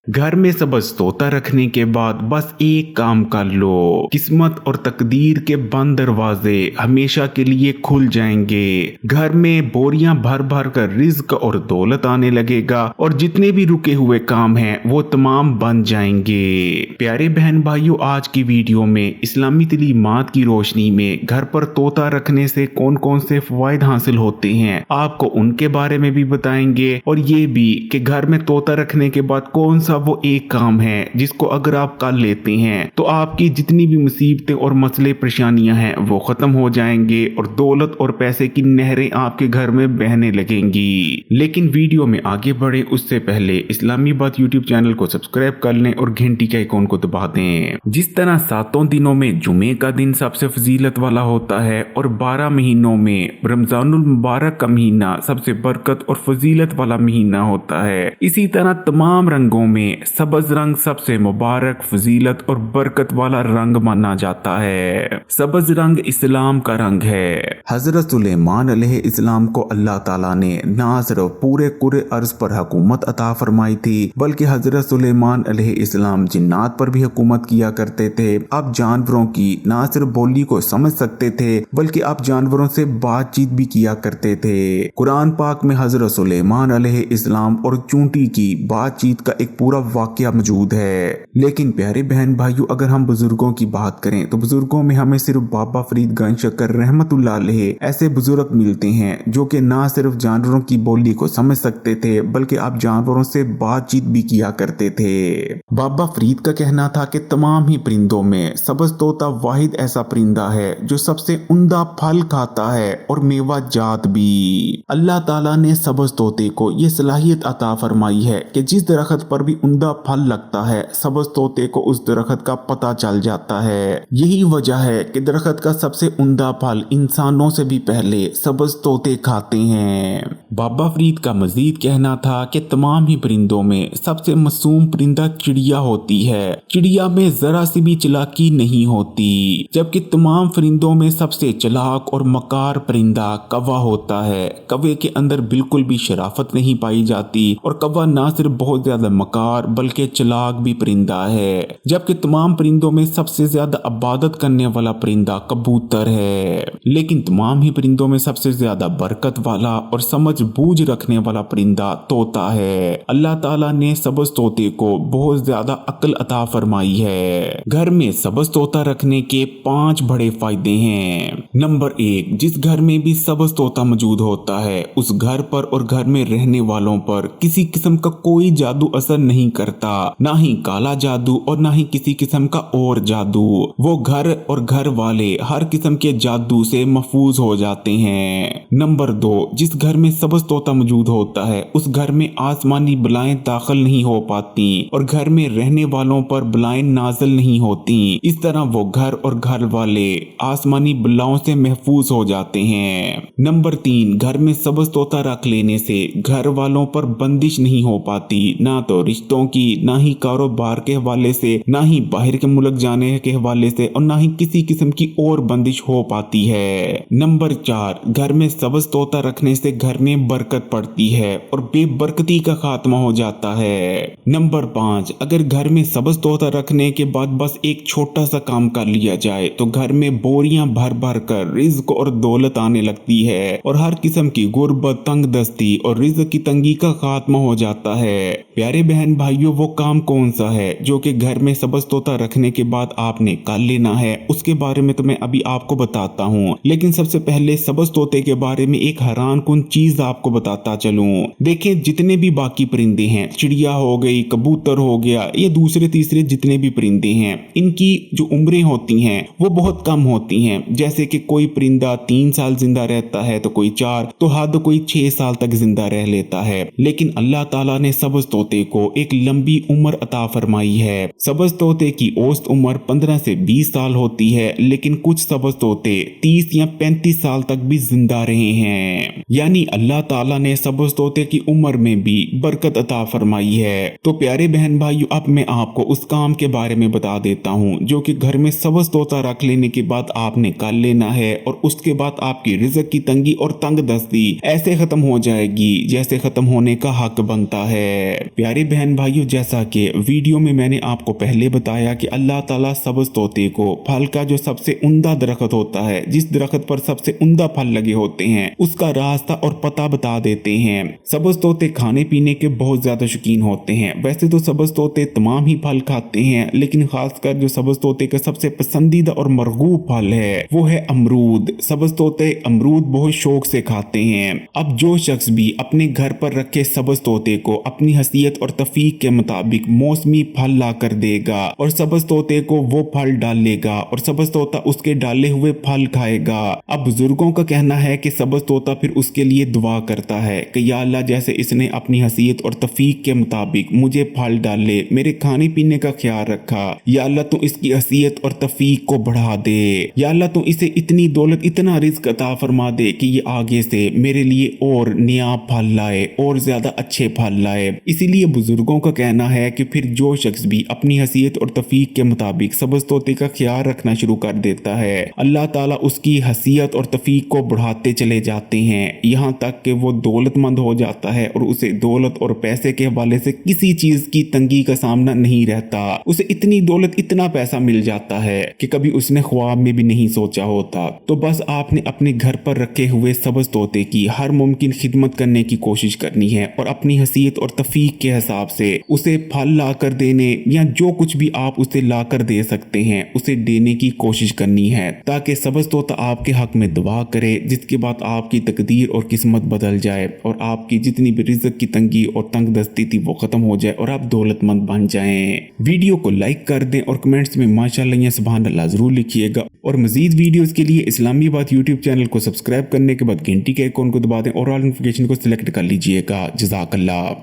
घर में सबज तोता रखने के बाद बस एक काम कर लो, किस्मत और तकदीर के बंद दरवाजे हमेशा के लिए खुल जाएंगे। घर में बोरियां भर भर कर रिज्क और दौलत आने लगेगा और जितने भी रुके हुए काम हैं वो तमाम बन जाएंगे। प्यारे बहन भाइयों, आज की वीडियो में इस्लामी तालीमात की रोशनी में घर पर तोता रखने से कौन कौन से फवायद हासिल होते हैं, आपको उनके बारे में भी बताएंगे और ये भी कि घर में तोता रखने के बाद कौन सा वो एक काम है जिसको अगर आप कर लेते हैं तो आपकी जितनी भी मुसीबतें और मसले परेशानियां हैं वो खत्म हो जाएंगे और दौलत और पैसे की नहरें आपके घर में बहने लगेंगी। लेकिन वीडियो में आगे बढ़े उससे पहले इस्लामी बात यूट्यूब चैनल को सब्सक्राइब कर लें और घंटी के आइकॉन को दबा दें। जिस तरह 7 दिनों में जुमे का दिन सबसे फजीलत वाला होता है और 12 महीनों में रमजानुल मुबारक का महीना सबसे बरकत और फजीलत वाला महीना होता है, इसी तरह तमाम रंगों में सबज रंग सबसे मुबारक, फजीलत और बरकत वाला रंग माना जाता है। सबज रंग इस्लाम का रंग है। हजरत सुलेमान अलैहिस्सलाम को अल्लाह ताला ने ना सिर्फ पूरे कुरे अर्ज पर हुकूमत अता फरमाई थी बल्कि हजरत सुलेमान अलैहिस्सलाम जिन्नात पर भी हुकूमत किया करते थे। आप जानवरों की ना सिर्फ बोली को समझ सकते थे बल्कि आप जानवरों से बातचीत भी किया करते थे। कुरान पाक में हजरत सुलेमान अलैहिस्सलाम और चूंटी की बातचीत का एक पूरा वाकया मौजूद है। लेकिन प्यारे बहन भाइयों, अगर हम बुजुर्गों की बात करें तो बुजुर्गों में हमें सिर्फ बाबा फरीद गंज शक्कर रहमतुल्लाह अलैह ऐसे बुजुर्ग मिलते हैं जो कि ना सिर्फ जानवरों की बोली को समझ सकते थे बल्कि आप जानवरों से बातचीत भी किया करते थे। बाबा फरीद का कहना था कि तमाम ही परिंदों में सबज तोता वाहिद ऐसा परिंदा है जो सबसे उम्दा फल खाता है और मेवा जात भी। अल्लाह ताला ने सबज तोते को ये सलाहियत अता फरमाई है कि जिस दरख्त पर भी उम्दा फल लगता है सबज तोते को उस दरख्त का पता चल जाता है। यही वजह है कि दरख्त का सबसे उम्दा फल इंसानों से भी पहले सबज तोते खाते हैं। बाबा फरीद का मजीद कहना था कि तमाम ही परिंदों में सबसे मासूम परिंदा चिड़िया होती है। चिड़िया में जरा सी भी चालाकी नहीं होती, जबकि तमाम परिंदों में सबसे चालाक और मकार परिंदा कौवा होता है। कौवे के अंदर बिल्कुल भी शराफत नहीं पाई जाती और कौवा ना सिर्फ बहुत ज्यादा मकार बल्कि चालाक भी परिंदा है। जबकि तमाम परिंदों में सबसे ज्यादा इबादत करने वाला परिंदा कबूतर है। लेकिन तमाम ही परिंदों में सबसे ज्यादा बरकत वाला और समझ बूझ रखने वाला परिंदा तोता है। अल्लाह ताला ने सबज तोते को बहुत ज्यादा अक्ल अता फरमाई है। घर में सबज तोता रखने के 5 बड़े फायदे हैं। नंबर 1, जिस घर में भी सबज तोता मौजूद होता है उस घर पर और घर में रहने वालों पर किसी किस्म का कोई जादू असर नहीं करता, ना ही काला जादू और ना ही किसी किस्म का और जादू। वो घर और घर वाले हर किस्म के जादू से महफूज हो जाते हैं। नंबर 2, जिस घर में सबज तोता मौजूद होता है उस घर में आसमानी बलाएं दाखिल नहीं हो पाती और घर में रहने वालों पर बलाएं नाज़िल नहीं होती। इस तरह वो घर और घर वाले आसमानी बलाओं से महफूज हो जाते हैं। नंबर 3, घर में सबज तोता रख लेने से घर वालों पर बंदिश नहीं हो पाती, ना तो रिश्तों की, ना ही कारोबार के हवाले से, ना ही बाहर के मुल्क जाने के हवाले से और ना ही किसी किस्म की और बंदिश हो पाती है। नंबर 4, घर में सबज तोता रखने से घर में बरकत पड़ती है और बेबरकती का खात्मा हो जाता है। नंबर 5, अगर घर में सबज तोता रखने के बाद बस एक छोटा सा काम कर लिया जाए तो घर में बोरियां भर भर कर रिज्क और दौलत आने लगती है और हर किस्म की गुर्बत, तंग दस्ती और रिज्क की तंगी का खात्मा हो जाता है। प्यारे बहन भाइयों, वो काम कौन सा है जो कि घर में सबज तोता रखने के बाद आपने कर लेना है, उसके बारे में तो मैं अभी आपको बताता हूँ। लेकिन सबसे पहले सबज तोते के बारे में एक हैरान कुन चीज आपको बताता चलूं। देखें, जितने भी बाकी परिंदे हैं, चिड़िया हो गई, कबूतर हो गया, ये दूसरे तीसरे जितने भी परिंदे हैं, इनकी जो उम्रें होती हैं वो बहुत कम होती हैं। जैसे कि कोई परिंदा 3 साल जिंदा रहता है तो कोई 4, तो हद कोई 6 साल तक जिंदा रह लेता है। लेकिन अल्लाह ताला ने सबज तोते को एक लंबी उम्र अता फरमाई है। सबज तोते की औसत उम्र 15 से 20 साल होती है, लेकिन कुछ सबज तोते 30 या 35 साल तक भी जिंदा रहे हैं। यानी अल्लाह ताला ने सबज तोते की उम्र में भी बरकत अता फरमाई है। तो प्यारे बहन भाइयों, अब मैं आपको उस काम के बारे में बता देता हूँ जो कि घर में सबज तोता रख लेने के बाद आपने कर लेना है और उसके बाद आपकी रिज़्क की तंगी और तंग दस्ती ऐसे खत्म हो जाएगी जैसे खत्म होने का हक बनता है। प्यारे बहन बहन भाइयों, जैसा कि वीडियो में मैंने आपको पहले बताया कि अल्लाह ताला सब्ज तोते को फल का जो सबसे उम्दा दरख्त होता है, जिस दरख्त पर सबसे उम्दा फल लगे होते हैं, उसका रास्ता और पता बता देते हैं। सब्ज तोते खाने पीने के बहुत ज्यादा शौकीन होते हैं। वैसे तो सब्ज तोते तमाम ही फल खाते हैं, लेकिन खासकर जो सब्ज तोते का सबसे पसंदीदा और मरगूब फल है वो है अमरूद। सब्ज तोते अमरूद बहुत शौक से खाते हैं। अब जो शख्स भी अपने घर पर रखे सब्ज तोते को अपनी हसीयत और तफीक के मुताबिक मौसमी फल ला कर देगा और सब्ज तोते को वो फल डालेगा और सब्ज तोता उसके डाले हुए फल खाएगा। अब बुजुर्गों का कहना है कि सब्ज तोता फिर उसके लिए दुआ करता है कि या अल्लाह, जैसे इसने अपनी हसीयत और तफीक के मुताबिक मुझे फल डाले, मेरे खाने पीने का ख्याल रखा, या अल्लाह तू इसकी हसीयत और तफीक को बढ़ा दे, या अल्लाह तू इसे इतनी दौलत इतना रिज़्क अता फरमा दे कि ये आगे से मेरे लिए और नया फल लाए और ज्यादा अच्छे फल लाए। इसीलिए बुजुर्गों का कहना है कि फिर जो शख्स भी अपनी हसीयत और तफीक के मुताबिक सब्ज तोते का ख्याल रखना शुरू कर देता है, अल्लाह ताला उसकी हसीयत और तफीक को बढ़ाते चले जाते हैं, यहाँ तक कि वो दौलतमंद हो जाता है और उसे दौलत और पैसे के हवाले से किसी चीज की तंगी का सामना नहीं रहता। उसे इतनी दौलत इतना पैसा मिल जाता है कि कभी उसने ख्वाब में भी नहीं सोचा होता। तो बस आपने अपने घर पर रखे हुए सब्ज तोते की हर मुमकिन खिदमत करने की कोशिश करनी है और अपनी हसीयत और तफीक के हिसाब से उसे फल ला कर देने या जो कुछ भी आप उसे ला कर दे सकते हैं उसे देने की कोशिश करनी है, ताकि सब्ज तोता आपके हक में दुआ करे, जिसके बाद आपकी तकदीर और किस्मत बदल जाए और आपकी जितनी भी रिज़्क की तंगी और तंग दस्ती थी वो खत्म हो जाए और आप दौलतमंद बन जाएं। वीडियो को लाइक कर दें और कमेंट्स में माशाअल्लाह या सुभान अल्लाह जरूर लिखिएगा और मजीद वीडियोस के लिए इस्लामी बात यूट्यूब चैनल को सब्सक्राइब करने के बाद घंटी के आइकॉन को दबा दें और ऑल नोटिफिकेशन को सिलेक्ट कर लीजिएगा। जज़ाकल्लाह।